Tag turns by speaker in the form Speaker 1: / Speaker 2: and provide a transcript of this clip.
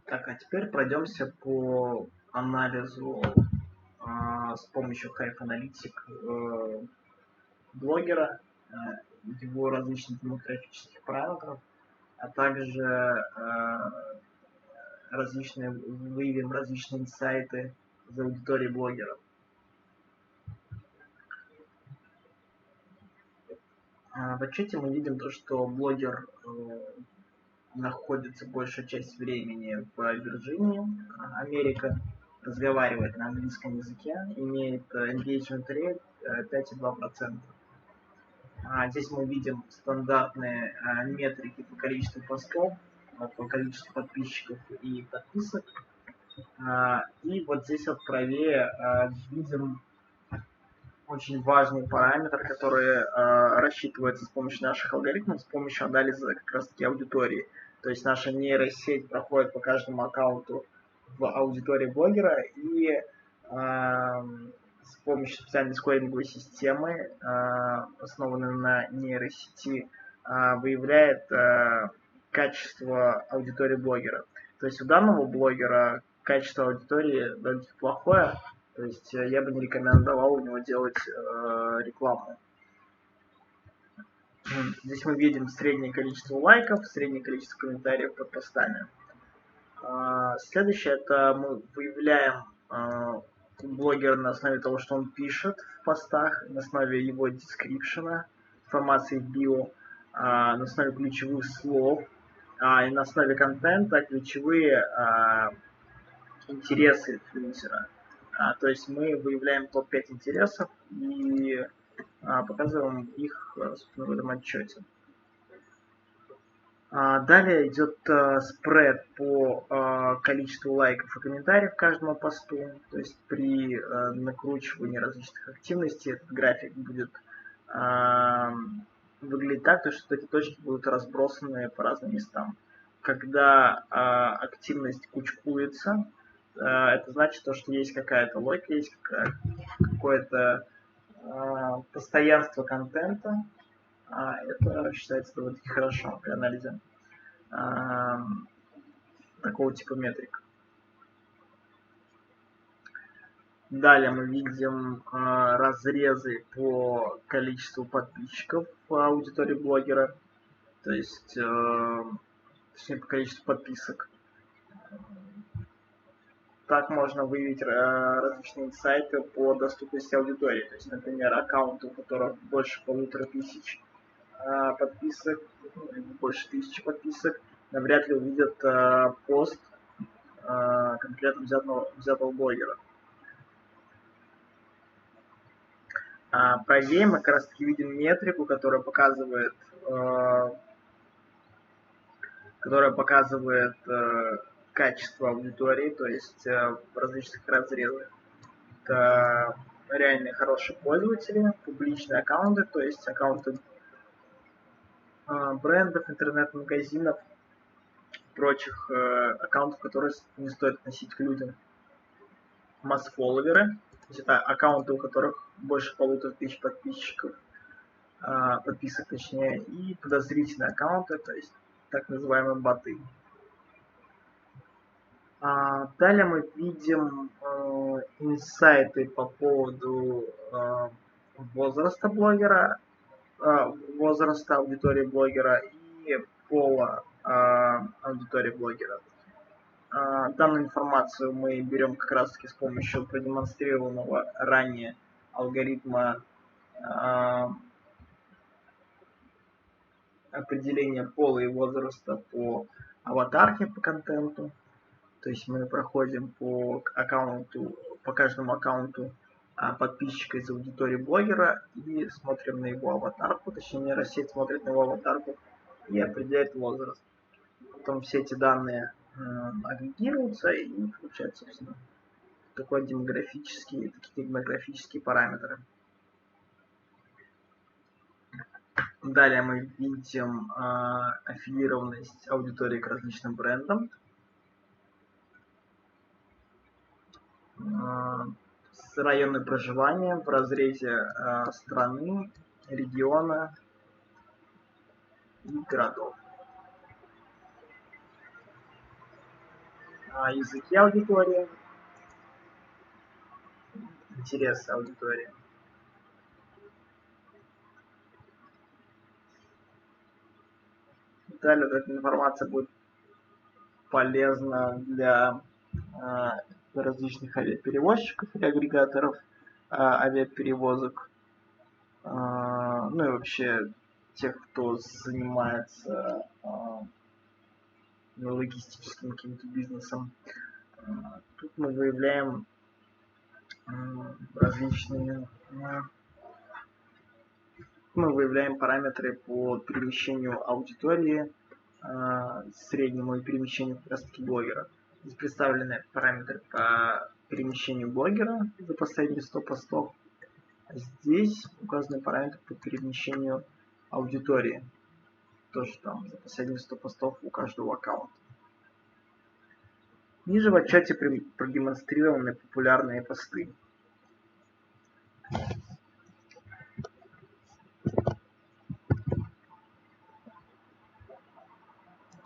Speaker 1: Так, а теперь пройдемся по анализу с помощью Hive Analytics блогера, его различных демографических параметров, а также выявим различные инсайты из аудитории блогера. В отчете мы видим то, что блогер находится большую часть времени в Вирджинии, Америка, разговаривает на английском языке, имеет engagement rate 5,2%. Здесь мы видим стандартные метрики по количеству постов, по количеству подписчиков и подписок. И вот здесь вот правее видим очень важный параметр, который рассчитывается с помощью наших алгоритмов, с помощью анализа как раз таки аудитории. То есть наша нейросеть проходит по каждому аккаунту в аудитории блогера и с помощью специальной скоринговой системы, основанной на нейросети, выявляет качество аудитории блогера. То есть у данного блогера качество аудитории довольно плохое, то есть я бы не рекомендовал у него делать рекламу. Здесь мы видим среднее количество лайков, среднее количество комментариев под постами. Следующее, это мы выявляем блогера на основе того, что он пишет в постах, на основе его дескрипшена, информации в био, на основе ключевых слов, и на основе контента ключевые интересы инфлюенсера. То есть мы выявляем топ-5 интересов и показываем их, собственно, в этом отчете. Далее идет спред по количеству лайков и комментариев к каждому посту. То есть при накручивании различных активностей этот график будет выглядеть так, что эти точки будут разбросаны по разным местам. Когда активность кучкуется, это значит, что есть какая-то логика, есть какое-то постоянство контента. Это считается довольно-таки хорошо при анализе такого типа метрик. Далее мы видим разрезы по количеству подписчиков в аудитории блогера, то есть точнее по количеству подписок. Так можно выявить различные инсайты по доступности аудитории. То есть, например, аккаунты, у которых больше 1500 подписок, больше 1000 подписок, навряд ли увидят пост конкретно взятого блогера. Правее мы как раз таки видим метрику, которая показывает качество аудитории, то есть в различных разрезах. Это реально хорошие пользователи, публичные аккаунты, то есть аккаунты брендов, интернет-магазинов, прочих аккаунтов, которые не стоит относить к людям. Масс-фолловеры, то есть это аккаунты, у которых больше 1500 подписчиков, подписок точнее, и подозрительные аккаунты, то есть так называемые боты. Далее мы видим инсайты по поводу возраста блогера, возраста аудитории блогера и пола аудитории блогера. Данную информацию мы берем как раз таки с помощью продемонстрированного ранее алгоритма определения пола и возраста по аватарке, по контенту. То есть мы проходим по каждому аккаунту подписчика из аудитории блогера и смотрим на его аватарку, точнее нейросеть смотрит на его аватарку и определяет возраст. Потом все эти данные агрегируются и получается, собственно, такие демографические параметры. Далее мы видим аффилированность аудитории к различным брендам. районы проживания в разрезе страны, региона и городов. Языки аудитории, интересы аудитории. Далее эта информация будет полезна для различных авиаперевозчиков или агрегаторов авиаперевозок, ну и вообще тех, кто занимается логистическим каким-то бизнесом. Тут мы выявляем параметры по перемещению аудитории, среднему и перемещению как раз таки блогера. Здесь представлены параметры по перемещению блогера за последние 100 постов. Здесь указаны параметры по перемещению аудитории. Тоже там за последние 100 постов у каждого аккаунта. Ниже в отчете продемонстрированы популярные посты.